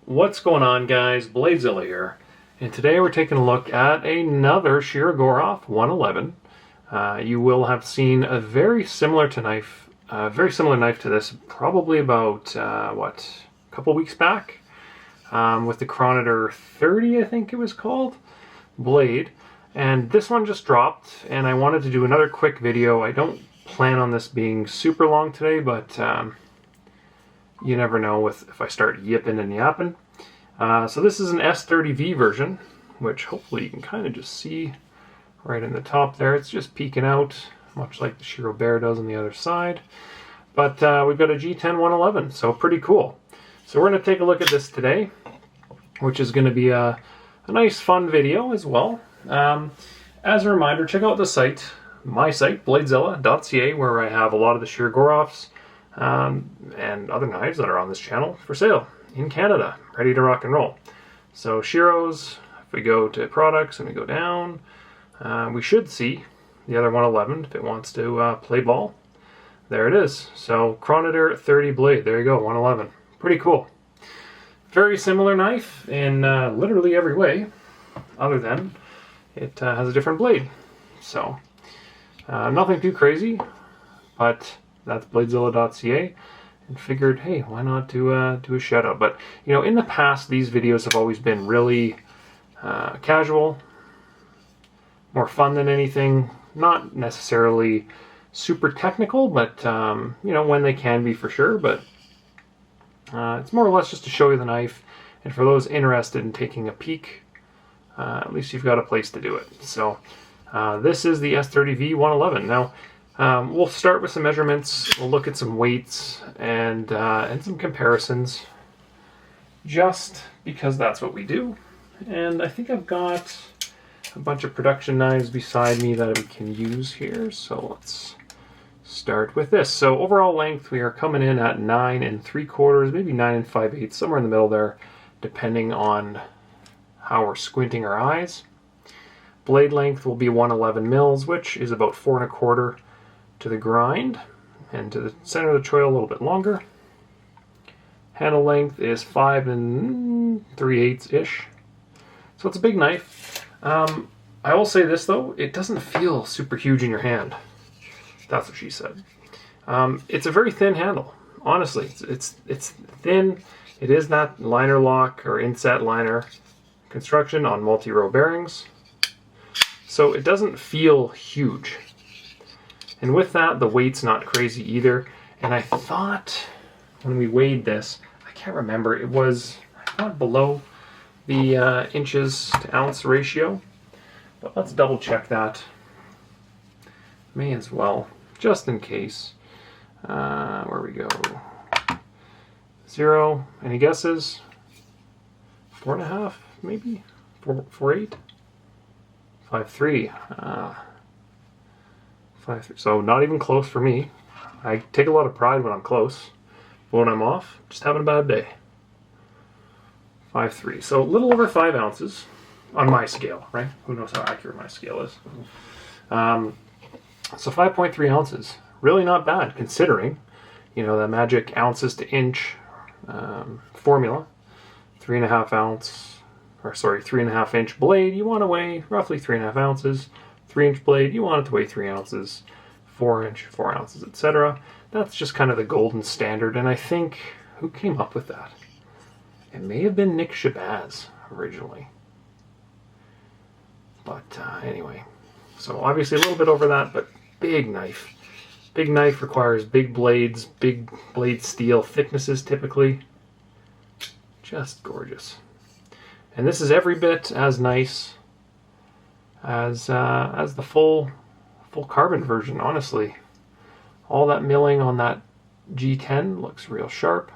What's going on, guys? BladeZilla here, and today we're taking a look at another Shirogorov 111. You will have seen a very similar knife to this probably about a couple weeks back with the Chronometer 30, I think it was called, blade. And this one just dropped, and I wanted to do another quick video. I don't plan on this being super long today, but you never know if I start yipping and yapping. So this is an S30V version, which hopefully you can kind of just see right in the top there. It's just peeking out, much like the Shiro Bear does on the other side. But we've got a G10 111, so pretty cool. So we're going to take a look at this today, which is going to be a nice fun video as well. As a reminder, check out the site, my site, BladeZilla.ca, where I have a lot of the Shirogorovs and other knives that are on this channel for sale in Canada, ready to rock and roll. So Shiros, if we go to products and we go down, we should see the other 111 if it wants to play ball. There it is. So Chronometer 30 blade, there you go, 111. Pretty cool. Very similar knife in literally every way, other than it has a different blade. So nothing too crazy, but that's BladeZilla.ca, and figured, hey, why not do a shout out? But you know, in the past, these videos have always been really casual, more fun than anything. Not necessarily super technical, but you know, when they can be, for sure. But it's more or less just to show you the knife, and for those interested in taking a peek, at least you've got a place to do it. So this is the S30V 111. Now, we'll start with some measurements, we'll look at some weights, and some comparisons, just because that's what we do. And I think I've got a bunch of production knives beside me that we can use here, so let's start with this. So overall length, we are coming in at 9 3/4, maybe 9 5/8, somewhere in the middle there, depending on how we're squinting our eyes. Blade length will be 111 mils, which is about 4 1/4 to the grind, and to the center of the choil a little bit longer. Handle length is 5 3/8 ish, so it's a big knife. I will say this though, it doesn't feel super huge in your hand. That's what she said. It's a very thin handle. Honestly, it's thin. It is that liner lock or inset liner construction on multi-row bearings, so it doesn't feel huge. And with that, the weight's not crazy either. And I thought when we weighed this, I can't remember, it was, I thought, below the inches to ounce ratio. But let's double check that. May as well, just in case. Where we go? 0. Any guesses? 4 1/2, maybe? 4.8? 5.3. 5.3. So not even close for me. I take a lot of pride when I'm close, but when I'm off, just having a bad day. 5.3. So a little over 5 ounces on my scale, right? Who knows how accurate my scale is? So 5.3 ounces. Really not bad, considering, you know, the magic ounces to inch formula. 3.5 ounce, or sorry, 3.5 inch blade, you want to weigh roughly 3.5 ounces. 3-inch blade, you want it to weigh 3 ounces. 4-inch, 4 ounces, etc. That's just kind of the golden standard, and I think, who came up with that? It may have been Nick Shabazz originally. But anyway, so obviously a little bit over that, but big knife. Big knife requires big blades, big blade steel thicknesses typically. Just gorgeous. And this is every bit as nice as the full carbon version, honestly. All that milling on that G10 looks real sharp.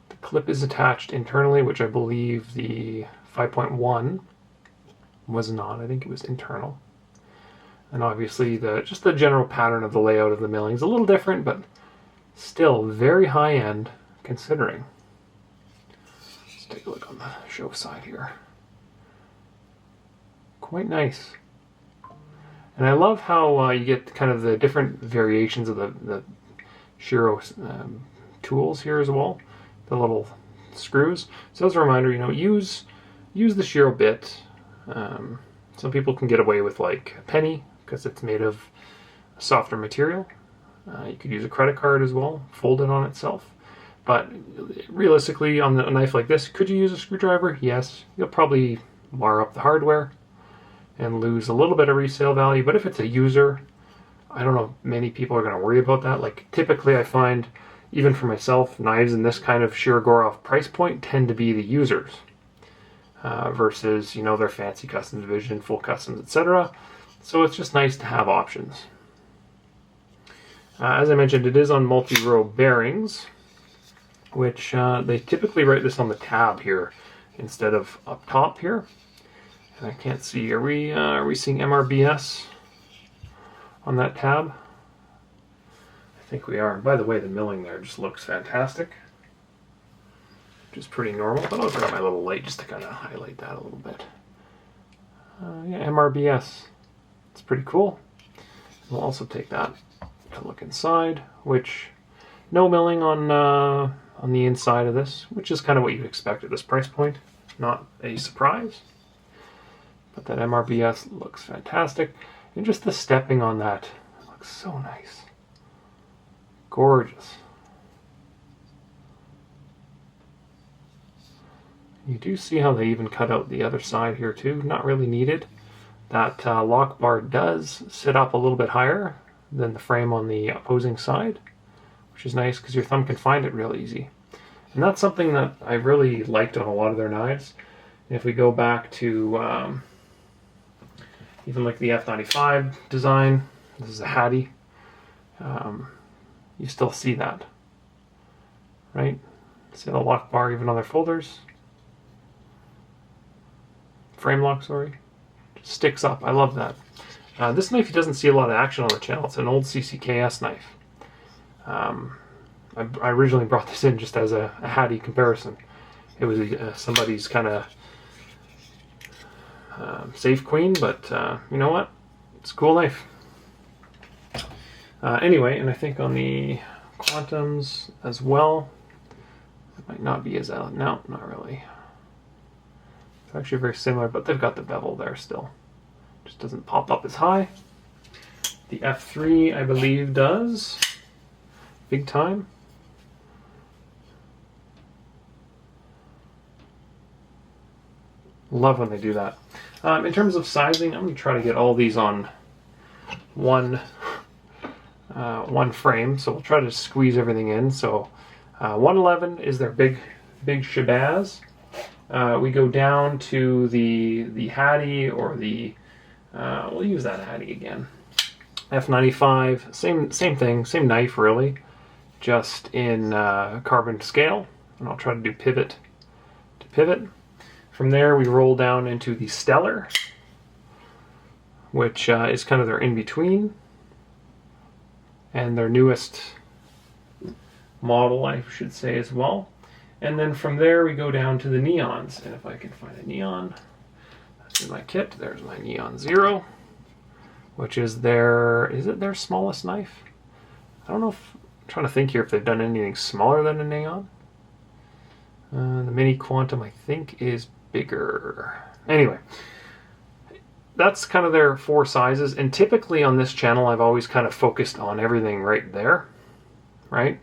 The clip is attached internally, which I believe the 5.1 was not. I think it was internal. And obviously just the general pattern of the layout of the milling is a little different, but still very high end considering. Let's take a look on the show side here. Quite nice. And I love how you get kind of the different variations of the Shiro tools here as well. The little screws. So as a reminder, you know, use the Shiro bit. Some people can get away with like a penny because it's made of a softer material. You could use a credit card as well, fold it on itself. But realistically, on a knife like this, could you use a screwdriver? Yes. You'll probably mar up the hardware and lose a little bit of resale value. But if it's a user, I don't know if many people are going to worry about that. Like typically I find, even for myself, knives in this kind of Shirogorov price point tend to be the users versus, you know, their fancy custom division, full customs, etc. So it's just nice to have options. As I mentioned, it is on multi-row bearings, which they typically write this on the tab here instead of up top here. And I can't see, are we seeing MRBS on that tab? I think we are. And by the way, the milling there just looks fantastic, which is pretty normal, but I'll grab my little light just to kind of highlight that a little bit. Yeah, MRBS. It's pretty cool. We'll also take that to look inside, which no milling on the inside of this, which is kind of what you'd expect at this price point. Not a surprise. But that MRBS looks fantastic. And just the stepping on that looks so nice. Gorgeous. You do see how they even cut out the other side here too. Not really needed. That lock bar does sit up a little bit higher than the frame on the opposing side, which is nice because your thumb can find it real easy. And that's something that I really liked on a lot of their knives. And if we go back to even like the F95 design, this is a Hattie, you still see that, right? See the lock bar even on their folders? Frame lock, sorry. Just sticks up. I love that. This knife, you doesn't see a lot of action on the channel. It's an old CCKS knife. I originally brought this in just as a Hattie comparison. It was somebody's kind of safe queen, but you know what? It's a cool knife. Anyway, and I think on the Quantums as well, it might not be as no, not really. It's actually very similar, but they've got the bevel there still. Just doesn't pop up as high. The F3, I believe, does. Big time. Love when they do that. In terms of sizing, I'm going to try to get all these on one frame, so we'll try to squeeze everything in. So 111 is their big shabazz. We go down to the Hattie, or the we'll use that Hattie again. F95, same thing, same knife really, just in carbon scale, and I'll try to do pivot to pivot. From there we roll down into the Stellar, which is kind of their in-between, and their newest model, I should say, as well. And then from there we go down to the Neons, and if I can find a Neon, that's in my kit. There's my Neon Zero, which is is it their smallest knife? I don't know if, I'm trying to think here if they've done anything smaller than a Neon. The Mini Quantum, I think, is bigger. Anyway, that's kind of their 4 sizes, and typically on this channel I've always kind of focused on everything right there, right?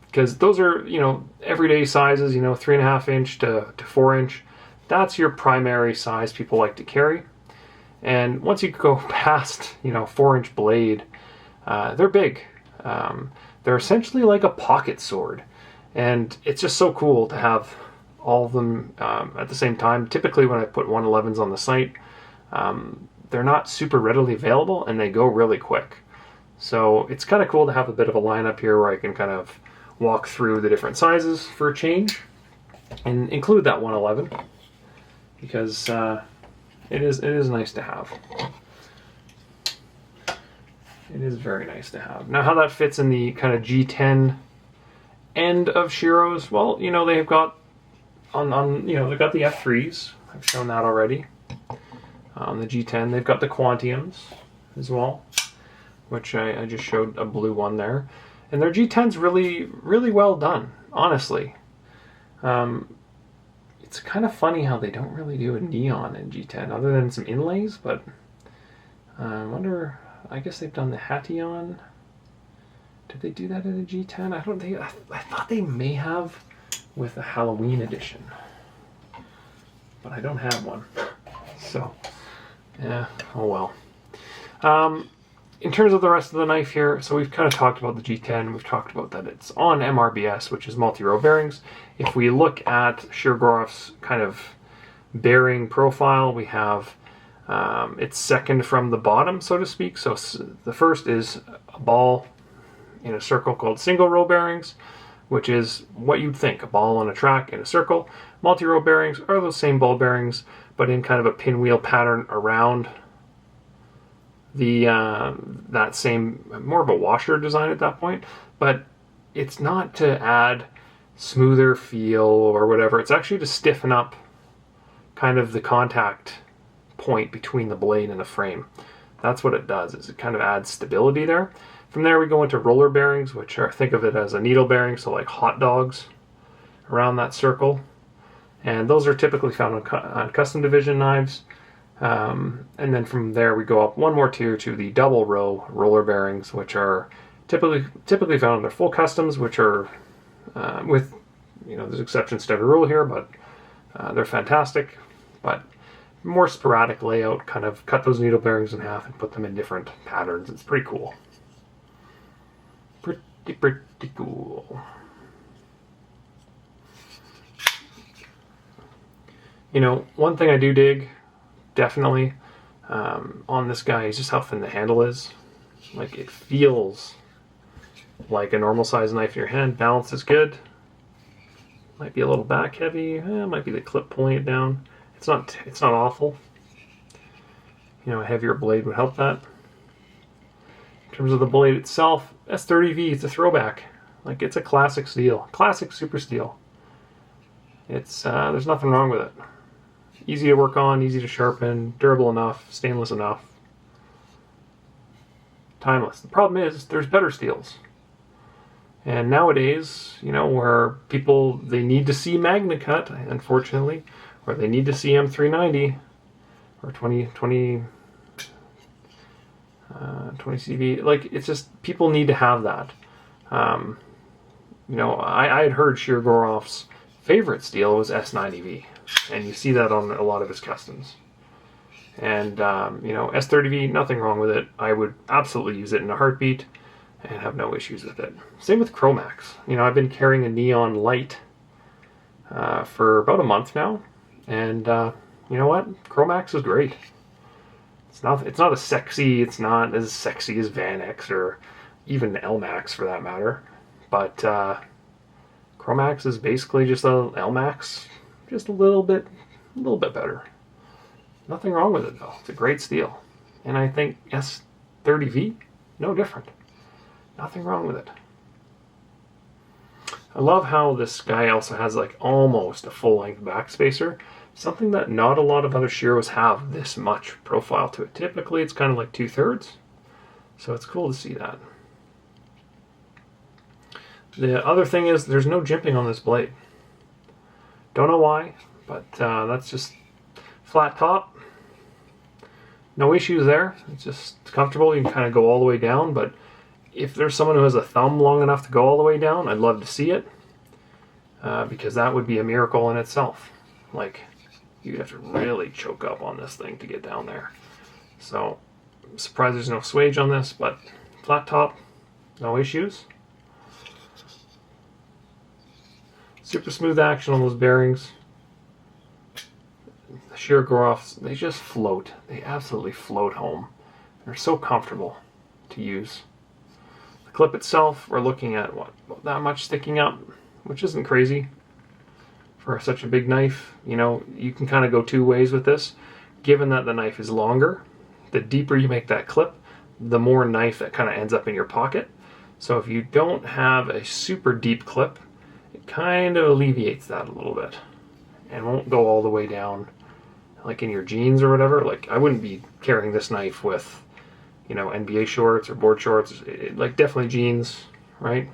Because those are, you know, everyday sizes, you know, 3.5 inch to 4 inch. That's your primary size people like to carry. And once you go past, you know, 4-inch blade, they're big. They're essentially like a pocket sword. And it's just so cool to have all of them at the same time. Typically when I put 111s on the site, they're not super readily available and they go really quick. So it's kind of cool to have a bit of a lineup here where I can kind of walk through the different sizes for a change and include that 111 because it is nice to have. It is very nice to have. Now how that fits in the kind of G10 end of Shiros, well, you know, they've got they've got the F3s. I've shown that already. On the G10, they've got the Quantiums as well, which I just showed a blue one there. And their G10's really, really well done, honestly. It's kind of funny how they don't really do a neon in G10 other than some inlays, but I wonder, I guess they've done the Hation. Did they do that in a G10? I thought they may have with a Halloween edition, but I don't have one. So, yeah, oh well. In terms of the rest of the knife here, so we've kind of talked about the G10. We've talked about that it's on MRBS, which is multi-row bearings. If we look at Shirogorov's kind of bearing profile, we have it's second from the bottom, so to speak. So the first is a ball in a circle called single row bearings, which is what you'd think, a ball on a track in a circle. Multi-row bearings are those same ball bearings, but in kind of a pinwheel pattern around the that same, more of a washer design at that point, but it's not to add smoother feel or whatever. It's actually to stiffen up kind of the contact point between the blade and the frame. That's what it does, is it kind of adds stability there. From there we go into roller bearings, which are, think of it as a needle bearing, so like hot dogs around that circle, and those are typically found on custom division knives. And then from there we go up one more tier to the double row roller bearings, which are typically found in their full customs, which are with, you know, there's exceptions to every rule here, but they're fantastic. But more sporadic layout, kind of cut those needle bearings in half and put them in different patterns. It's pretty cool. Pretty cool. You know, one thing I do dig, definitely, on this guy is just how thin the handle is. Like, it feels like a normal size knife in your hand. Balance is good. Might be a little back heavy. Might be the clip pulling it down. It's not awful. You know, a heavier blade would help that. In terms of the blade itself, S30V, it's a throwback. Like, it's a classic steel. Classic super steel. It's, there's nothing wrong with it. Easy to work on, easy to sharpen, durable enough, stainless enough. Timeless. The problem is, there's better steels. And nowadays, you know, where people, they need to see Magna Cut, unfortunately, or they need to see M390, or 20 CV, like, it's just, people need to have that. You know, I had heard Shirogorov's favorite steel was S90V, and you see that on a lot of his customs. And, you know, S30V, nothing wrong with it. I would absolutely use it in a heartbeat and have no issues with it. Same with Chromax. You know, I've been carrying a neon light for about a month now, and you know what? Chromax is great. It's not as sexy. It's not as sexy as Van X or even LMAX for that matter. But Chromax is basically just a LMAX, just a little bit better. Nothing wrong with it though. It's a great steel, and I think S30V, no different. Nothing wrong with it. I love how this guy also has like almost a full-length backspacer. Something that not a lot of other Shiros have this much profile to it. Typically it's kind of like 2/3. So it's cool to see that. The other thing is there's no jimping on this blade. Don't know why, but that's just flat top. No issues there. It's just comfortable. You can kind of go all the way down, but if there's someone who has a thumb long enough to go all the way down, I'd love to see it, because that would be a miracle in itself. Like, you'd have to really choke up on this thing to get down there. So, I'm surprised there's no swage on this, but flat top, no issues. Super smooth action on those bearings. The Shirogorovs, they just float. They absolutely float home. They're so comfortable to use. The clip itself, we're looking at what, that much sticking up, which isn't crazy for such a big knife. You know, you can kind of go two ways with this. Given that the knife is longer, the deeper you make that clip, the more knife that kind of ends up in your pocket. So if you don't have a super deep clip, it kind of alleviates that a little bit and won't go all the way down like in your jeans or whatever. Like, I wouldn't be carrying this knife with, you know, NBA shorts or board shorts, like definitely jeans, right?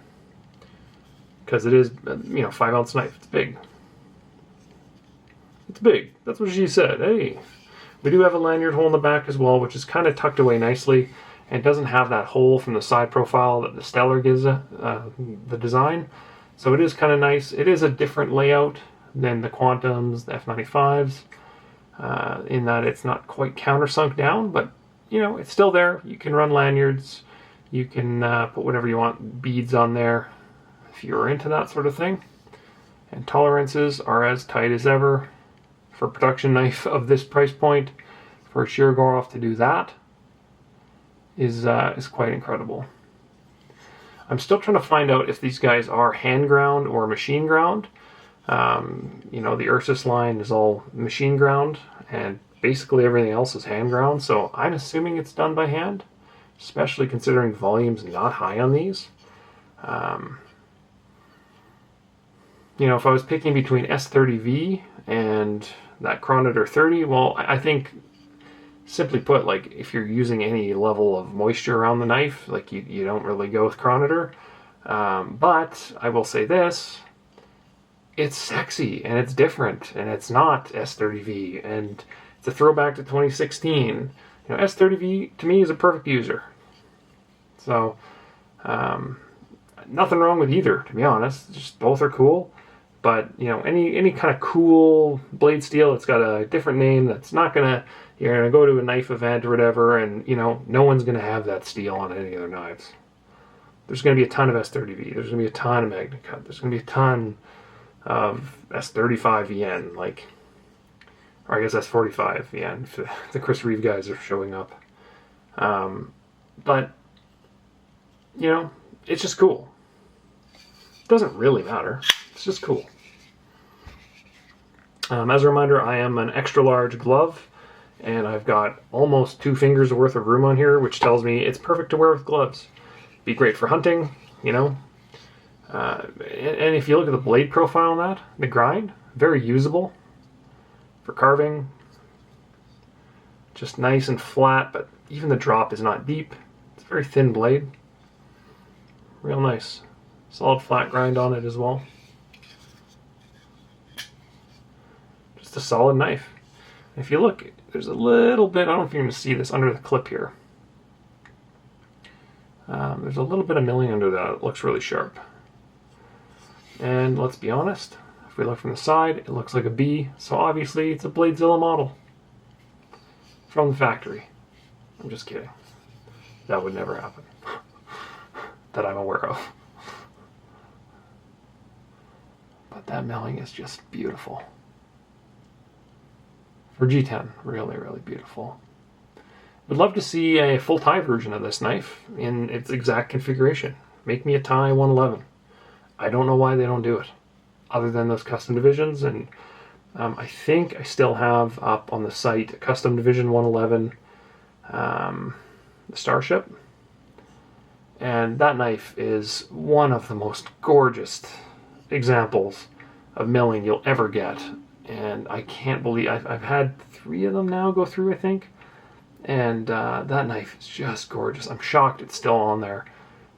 Because it is, you know, 5-ounce knife, it's big. It's big. That's what she said. Hey, we do have a lanyard hole in the back as well, which is kind of tucked away nicely and doesn't have that hole from the side profile that the Stellar gives the design. So it is kind of nice. It is a different layout than the Quantums, the F95s, in that it's not quite countersunk down, but you know, it's still there. You can run lanyards. You can put whatever you want, beads on there, if you're into that sort of thing. And tolerances are as tight as ever. For a production knife of this price point, for a Shirogorov to do that is quite incredible. I'm still trying to find out if these guys are hand ground or machine ground. You know, the Ursus line is all machine ground, and basically everything else is hand ground, so I'm assuming it's done by hand, especially considering volume's not high on these. You know, if I was picking between S30V and that Chronometer 30, well, I think, simply put, like, if you're using any level of moisture around the knife, like, you don't really go with Chronometer. But I will say this, it's sexy, and it's different, and it's not S30V, and it's a throwback to 2016. You know, S30V, to me, is a perfect user. So, nothing wrong with either, to be honest. Just both are cool. But, you know, any kind of cool blade steel that's got a different name that's not gonna, you're gonna go to a knife event or whatever, and, you know, no one's gonna have that steel on any other knives. There's gonna be a ton of S30V. There's gonna be a ton of Magna Cut. There's gonna be a ton of S35 VN, like, or I guess S45 VN, if the Chris Reeve guys are showing up. But, you know, it's just cool. It doesn't really matter. It's just cool. As a reminder, I am an extra large glove, and I've got almost 2 fingers worth of room on here, which tells me it's perfect to wear with gloves. Be great for hunting, you know. And if you look at the blade profile on that, the grind, very usable for carving. Just nice and flat, but even the drop is not deep. It's a very thin blade. Real nice. Solid flat grind on it as well. Just a solid knife. If you look, there's a little bit, I don't know if you're going to see this under the clip here. There's a little bit of milling under that. It looks really sharp. And let's be honest, if we look from the side, it looks like a B, so obviously it's a BladeZilla model from the factory. I'm just kidding. That would never happen. That I'm aware of. But that milling is just beautiful. For G10, really, really beautiful. Would love to see a full tie version of this knife in its exact configuration. Make me a tie 111. I don't know why they don't do it, other than those custom divisions. And I think I still have up on the site a custom division 111, the Starship. And that knife is one of the most gorgeous examples of milling you'll ever get. And I can't believe, I've had 3 of them now go through, I think. And that knife is just gorgeous. I'm shocked it's still on there,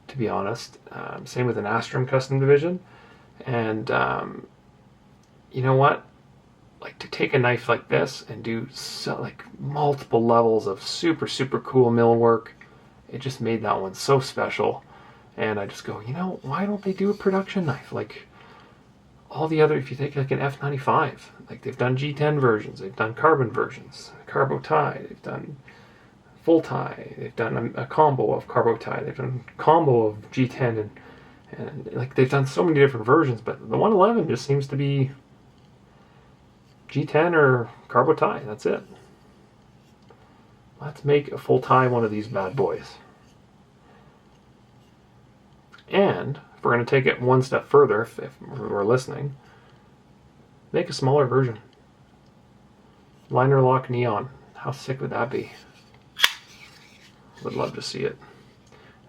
to be honest. Same with an Astrum custom division. And you know what? Like, to take a knife like this and do like multiple levels of super, super cool mill work, it just made that one so special. And I just go, you know, why don't they do a production knife? Like all the other, if you take like an F95, like they've done G10 versions, they've done carbon versions, carbo tie, they've done full tie, they've done a combo of carbo tie, they've done a combo of G10, and like they've done so many different versions, but the 111 just seems to be G10 or carbo tie. That's it. Let's make a full tie one of these bad boys. And if we're going to take it one step further, if we're listening, make a smaller version. Liner lock neon. How sick would that be? Would love to see it.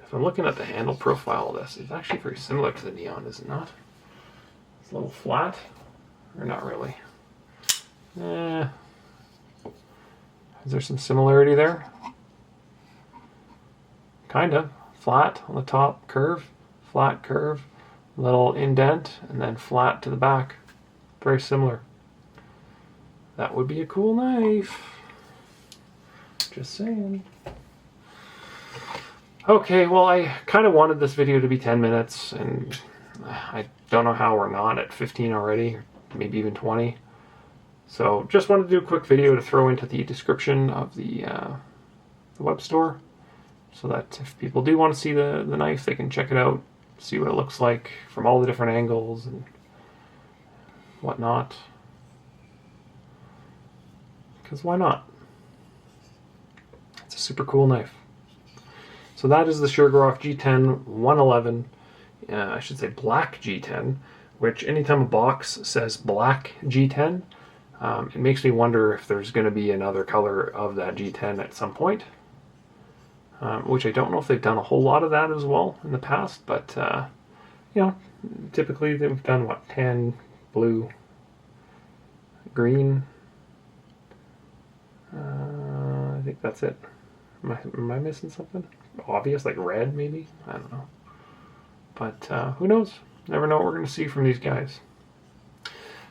If I'm looking at the handle profile of this, it's actually very similar to the neon, is it not? It's a little flat, or not really? Is there some similarity there? Kind of. Flat on the top, curve, flat curve, little indent, and then flat to the back. Very similar. That would be a cool knife. Just saying. Okay, well, I kind of wanted this video to be 10 minutes, and I don't know how we're not at 15 already, maybe even 20. So just wanted to do a quick video to throw into the description of the web store, so that if people do want to see the knife, they can check it out, see what it looks like from all the different angles and whatnot. Because why not? It's a super cool knife. So that is the Shirogorov G10 111, I should say black G10, which anytime a box says black G10, it makes me wonder if there's going to be another color of that G10 at some point. Which I don't know if they've done a whole lot of that as well in the past, but you know, typically they've done what, tan, blue, green. I think that's it. Am I missing something obvious, like red maybe? I don't know. But who knows? Never know what we're going to see from these guys.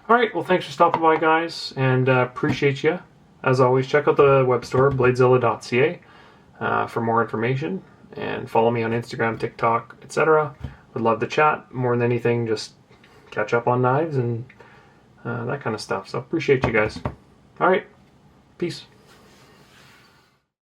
Alright, well, thanks for stopping by, guys, and appreciate you. As always, check out the web store, BladeZilla.ca, for more information, and follow me on Instagram, TikTok, etc. Would love to chat. More than anything, just catch up on knives and that kind of stuff. So appreciate you guys. Alright, peace.